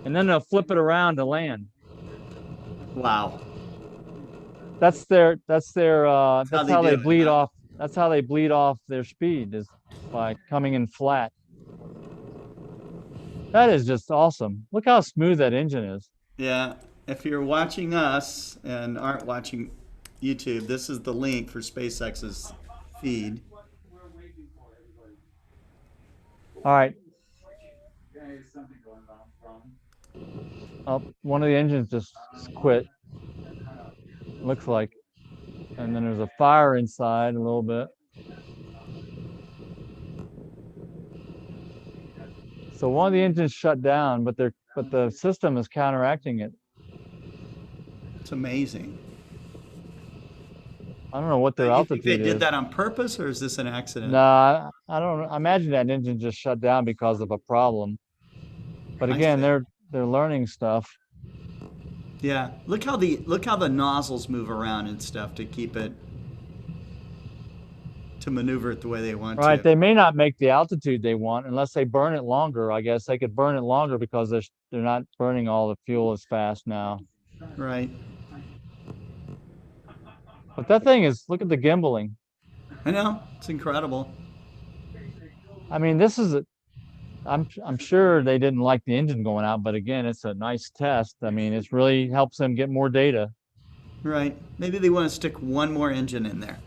and then they'll flip it around to land. Wow. That's how they bleed off. That's how they bleed off their speed, is by coming in flat. That is just awesome. Look how smooth that engine is. Yeah. If you're watching us and aren't watching YouTube, this is the link for SpaceX's feed. All right. Oh, one of the engines just quit. Looks like. And then there's a fire inside a little bit. So one of the engines shut down, but the system is counteracting it. It's amazing. I don't know what their altitude is. They did that on purpose, or is this an accident? No, I don't know. I imagine that engine just shut down because of a problem. But again, they're learning stuff. Yeah, look how the nozzles move around and stuff to keep it, to maneuver it the way they want to. Right, they may not make the altitude they want unless they burn it longer. I guess they could burn it longer because they're not burning all the fuel as fast now. Right. But that thing is, look at the gimbaling. I know, it's incredible. I mean, this is I'm sure they didn't like the engine going out, but again, it's a nice test. I mean, it really helps them get more data. Right. Maybe they want to stick one more engine in there.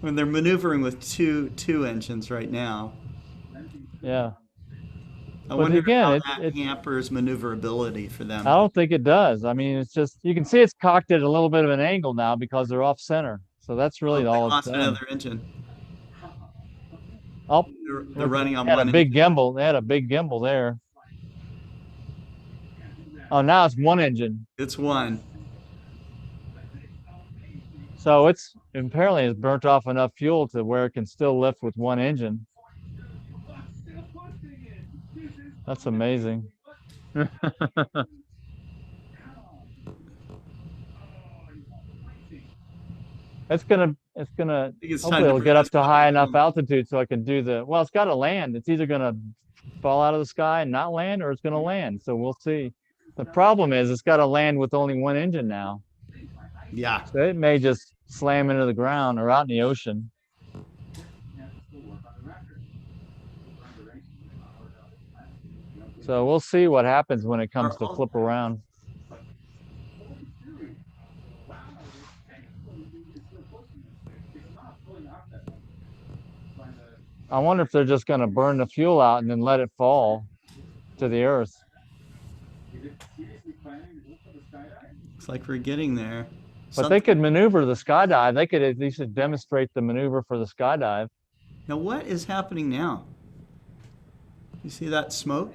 When they're maneuvering with two engines right now. Yeah. I But wonder again, how that hampers maneuverability for them. I don't think it does. I mean, it's just, you can see it's cocked at a little bit of an angle now because they're off center. So that's really They all it's lost done. another engine. Oh, They're running on they had one a big engine. gimbal. They had a big gimbal there. Oh, now it's one engine. It's one. So it's apparently it's burnt off enough fuel to where it can still lift with one engine. That's amazing. It's gonna It's hopefully time to it'll bring get up this to puppy high enough home. altitude so I can do well, it's gotta land. It's either gonna fall out of the sky and not land, or it's gonna land. So we'll see. The problem is it's gotta land with only one engine now. Yeah. So it may just slam into the ground or out in the ocean. So we'll see what happens when it comes to flip around. I wonder if they're just going to burn the fuel out and then let it fall to the earth. Looks like we're getting there. But they could maneuver the skydive. They could at least demonstrate the maneuver for the skydive. Now, what is happening now? You see that smoke?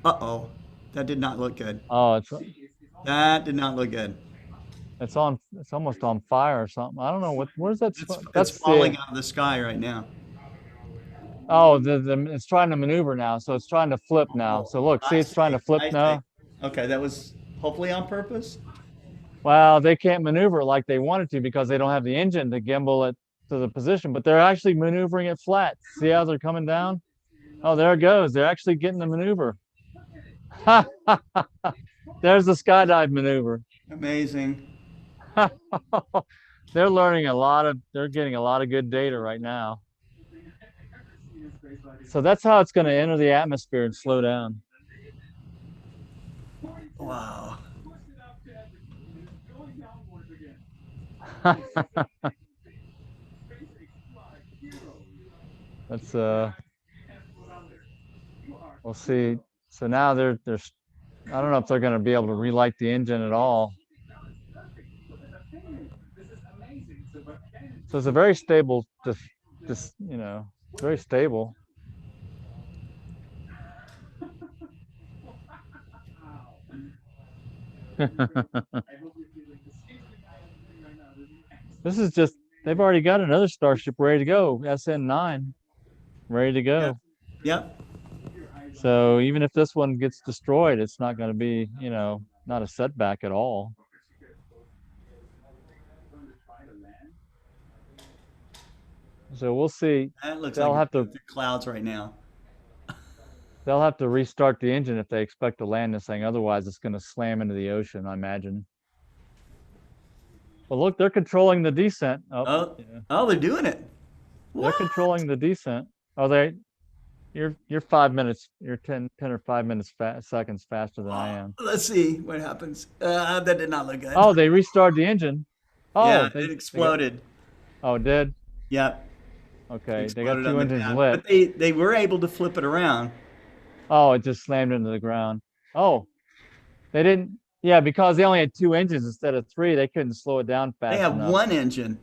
Uh-oh. That did not look good. Oh, that did not look good. It's almost on fire or something. I don't know where's that smoke? It's falling out of the sky right now. Oh, it's trying to maneuver now, so it's trying to flip now. So look, see, it's trying to flip now. Okay, that was hopefully on purpose. Well, they can't maneuver it like they wanted to because they don't have the engine to gimbal it to the position, but they're actually maneuvering it flat. See how they're coming down? Oh, there it goes. They're actually getting the maneuver. There's the skydive maneuver. Amazing. They're getting a lot of good data right now. So that's how it's going to enter the atmosphere and slow down. Wow. That's we'll see. So now they're I don't know if they're going to be able to relight the engine at all. So it's a very stable, just very stable. This is just, they've already got another Starship ready to go, SN9, ready to go. Yep. So even if this one gets destroyed, it's not going to be, not a setback at all. So we'll see. That looks They'll like have to, clouds right now. They'll have to restart the engine if they expect to land this thing. Otherwise, it's going to slam into the ocean, I imagine. Well, look, they're controlling the descent. Oh, they're doing it. They're controlling the descent. Oh, you're 5 minutes. You're 10 or 5 minutes seconds faster than I am. Let's see what happens. That did not look good. Oh, they restarted the engine. Oh, yeah, it exploded. Oh, it did? Yep. Okay, they got two engines lit. But they were able to flip it around. Oh, it just slammed into the ground. Oh, they didn't. Yeah, because they only had two engines instead of three, they couldn't slow it down fast enough. They have one engine.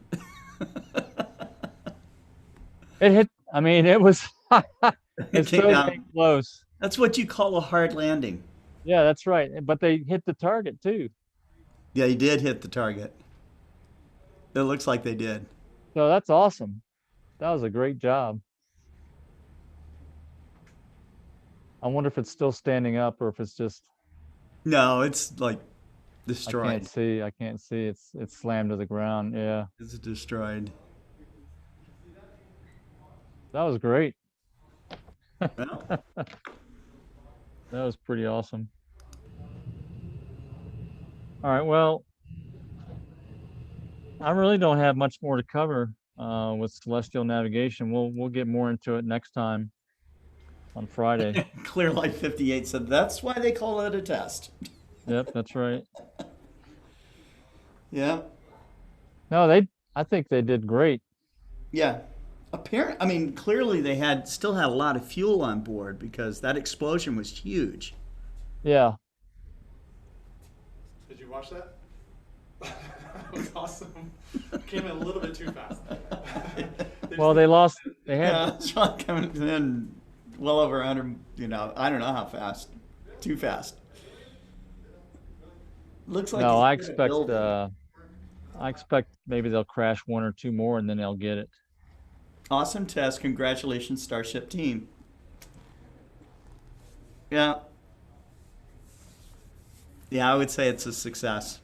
It hit. I mean, it was. It came down close. That's what you call a hard landing. Yeah, that's right. But they hit the target too. Yeah, he did hit the target. It looks like they did. So that's awesome. That was a great job. I wonder if it's still standing up or if it's just. No, it's like destroyed. I can't see. It's slammed to the ground. Yeah. It's destroyed. That was great. Well. That was pretty awesome. All right. Well, I really don't have much more to cover with celestial navigation. We'll get more into it next time on Friday. Clear Light 58 said that's why they call it a test. Yep, that's right. Yeah. No, I think they did great. Yeah. I mean, clearly they still had a lot of fuel on board because that explosion was huge. Yeah. Did you watch that? That was awesome. Came in a little bit too fast. Well, they lost. They had. Yeah, it's like coming in well over 100. I don't know how fast. Too fast. Looks like No, it's I in a expect. building. I expect maybe they'll crash one or two more, and then they'll get it. Awesome test. Congratulations, Starship team. Yeah. Yeah, I would say it's a success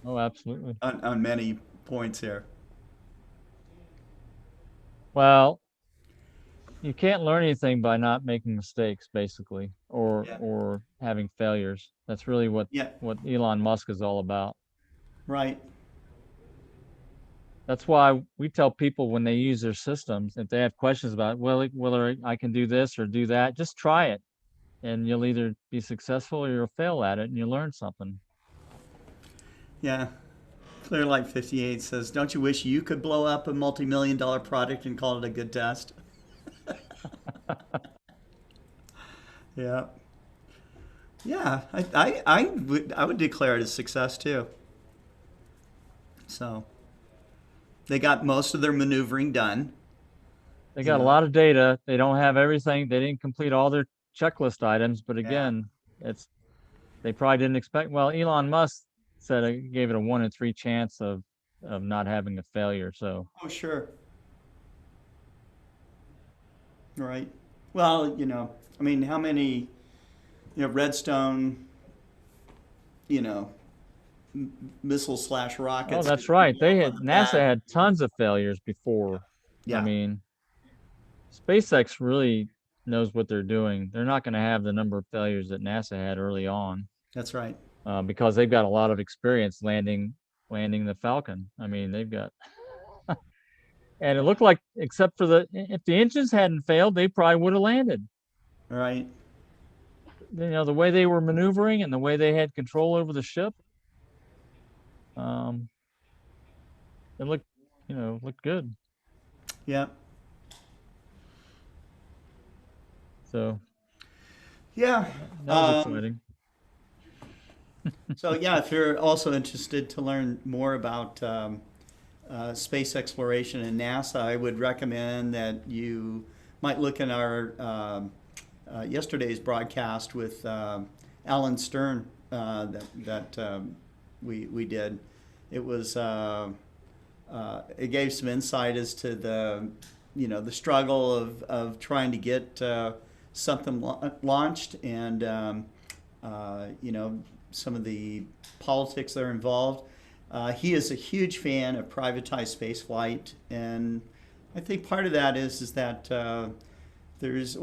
Oh, absolutely. on many points here. Well, you can't learn anything by not making mistakes, basically, Yeah. or having failures. That's really what Yeah. Elon Musk is all about. Right. That's why we tell people when they use their systems, if they have questions about, well, whether I can do this or do that, just try it. And you'll either be successful or you'll fail at it and you learn something. Yeah. Clearlight 58 says, "Don't you wish you could blow up a multi-million-dollar product and call it a good test?" Yeah. Yeah, I would declare it a success too. So they got most of their maneuvering done. They got a lot of data. They don't have everything. They didn't complete all their checklist items, but again, they probably didn't expect. Well, Elon Musk said it gave it a 1 in 3 chance of not having a failure. So Oh, sure. Right. Well, I mean, how many, Redstone, missile slash rockets. oh, that's right. NASA that. had tons of failures before. Yeah. I mean, SpaceX really knows what they're doing. They're not going to have the number of failures that NASA had early on. That's right. Because they've got a lot of experience landing the Falcon. I mean, they've got, and it looked like, except for if the engines hadn't failed, they probably would have landed. Right. The way they were maneuvering and the way they had control over the ship, it looked good. Yeah. So Yeah. that was exciting. So yeah, if you're also interested to learn more about space exploration and NASA, I would recommend that you might look in our yesterday's broadcast with Alan Stern that we did. It was it gave some insight as to the struggle of trying to get something launched and some of the politics that are involved. He is a huge fan of privatized space flight, and I think part of that is that there's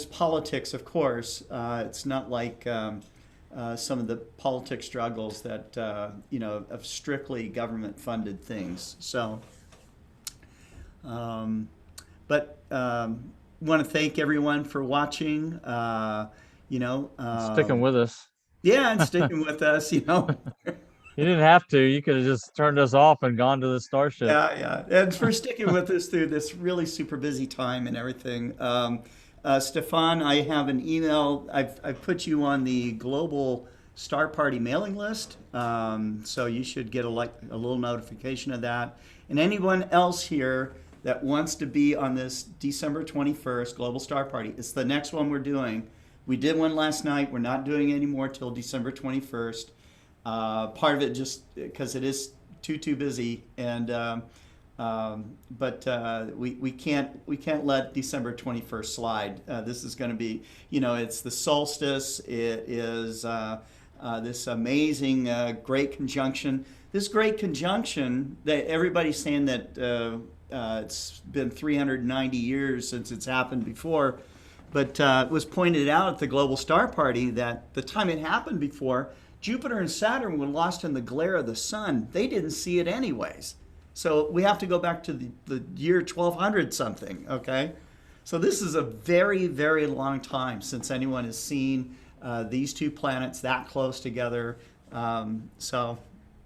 politics, of course. It's not like some of the politics struggles that of strictly government-funded things. So, but want to thank everyone for watching. Sticking with us. Yeah, and sticking with us. You didn't have to. You could have just turned us off and gone to the Starship. Yeah. And for sticking with us through this really super busy time and everything. Stefan, I have an email. I've put you on the Global Star Party mailing list. So you should get a little notification of that. And anyone else here that wants to be on this December 21st Global Star Party, it's the next one we're doing. We did one last night. We're not doing any more till December 21st. Part of it just because it is too busy, and but we can't let December 21st slide. This is going to be, it's the solstice. It is this amazing great conjunction. This great conjunction that everybody's saying that it's been 390 years since it's happened before. But it was pointed out at the Global Star Party that the time it happened before, Jupiter and Saturn were lost in the glare of the sun. They didn't see it anyways. So we have to go back to the year 1200 something, okay? So this is a very, very long time since anyone has seen these two planets that close together. So,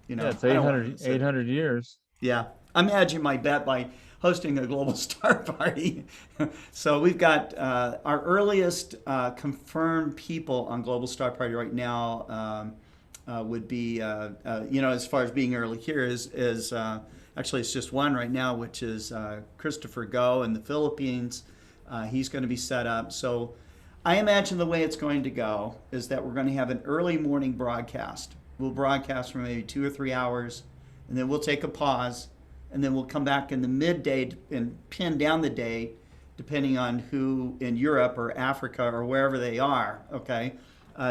it's 800 years. Yeah. I'm hedging my bet by hosting a global star party. So we've got our earliest confirmed people on global star party right now would be, as far as being early here is actually it's just one right now, which is Christopher Go in the Philippines. He's going to be set up. So I imagine the way it's going to go is that we're going to have an early morning broadcast. We'll broadcast for maybe 2 or 3 hours, and then we'll take a pause, and then we'll come back in the midday and pin down the day, depending on who in Europe or Africa or wherever they are, okay,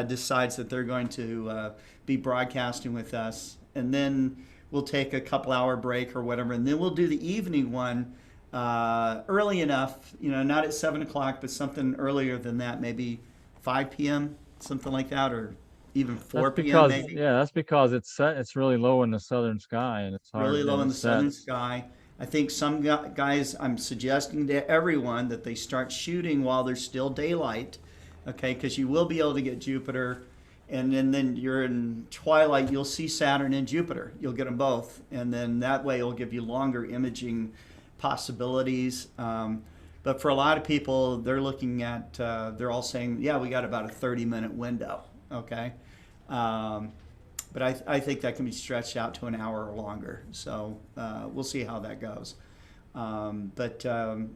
decides that they're going to be broadcasting with us. And then we'll take a couple-hour break or whatever, and then we'll do the evening one early enough, not at 7 o'clock, but something earlier than that, maybe 5 p.m., something like that, or even 4 p.m. maybe. Yeah, that's because it's really low in the southern sky, and it's hard Really low in the southern sets. sky. I think some guys, I'm suggesting to everyone that they start shooting while there's still daylight, okay, because you will be able to get Jupiter, and then you're in twilight, you'll see Saturn and Jupiter. You'll get them both, and then that way it'll give you longer imaging possibilities. But for a lot of people, they're looking at, they're all saying, yeah, we got about a 30-minute window, okay? But I think that can be stretched out to an hour or longer. So we'll see how that goes. But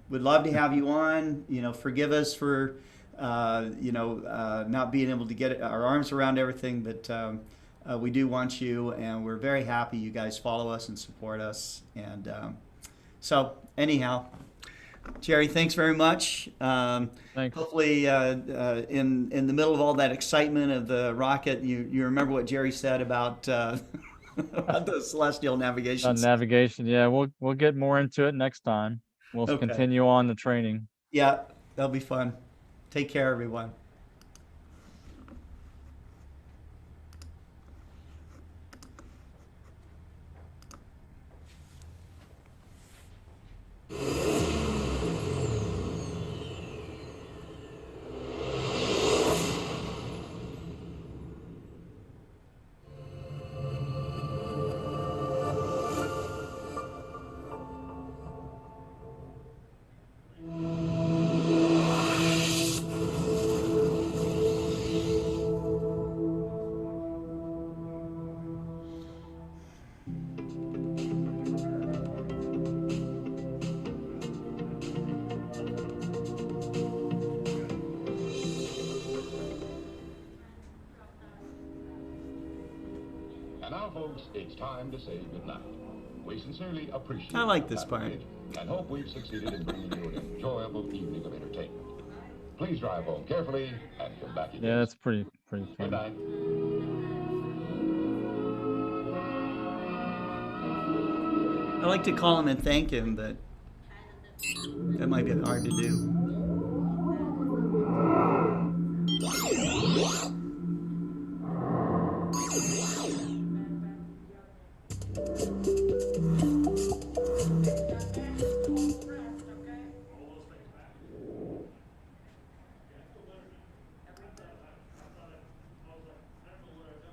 we'd love to have you on. Forgive us for, not being able to get our arms around everything, but we do want you, and we're very happy you guys follow us and support us. And so anyhow, Jerry, thanks very much. Thanks. Hopefully, in the middle of all that excitement of the rocket, you remember what Jerry said about about the celestial navigation. Navigation, yeah, we'll get more into it next time. We'll Okay. continue on the training. Yeah, that'll be fun. Take care, everyone. And now, folks, it's time to say goodnight. We sincerely appreciate I like this your part. patronage and hope we've succeeded in bringing you an enjoyable evening of entertainment. Please drive home carefully and come back again. Yeah, that's pretty Good fun. night. I like to call him and thank him, but that might be hard to do.